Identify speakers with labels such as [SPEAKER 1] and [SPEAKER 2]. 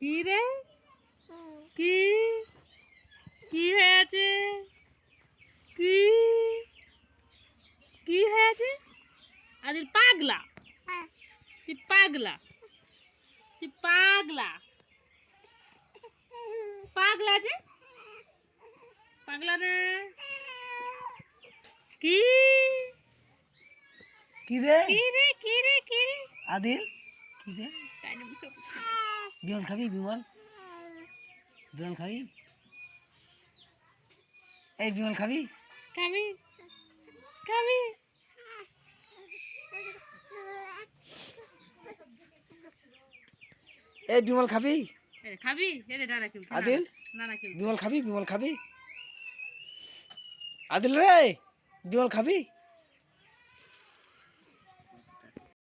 [SPEAKER 1] কি রে? কি কি হয়েছে? কি কি হয়েছে? আদিল পাগলা, তুই পাগলা, তুই পাগলা, পাগলা যে পাগলা রে। কি
[SPEAKER 2] কি রে
[SPEAKER 1] কি রে কি রে কি রে?
[SPEAKER 2] আদিল? কি রে?
[SPEAKER 1] কানে মুখে বলছি।
[SPEAKER 2] বিমল খাবি? বিমল বিমল খাবি? এই বিমল খাবি?
[SPEAKER 1] খাবি খাবি?
[SPEAKER 2] এই বিমল খাবি?
[SPEAKER 1] খাবি? এরে নানা খেলছে।
[SPEAKER 2] আদিল
[SPEAKER 1] নানা খেলছে।
[SPEAKER 2] বিমল খাবি? বিমল খাবি? আদিল রে বিমল খাবি?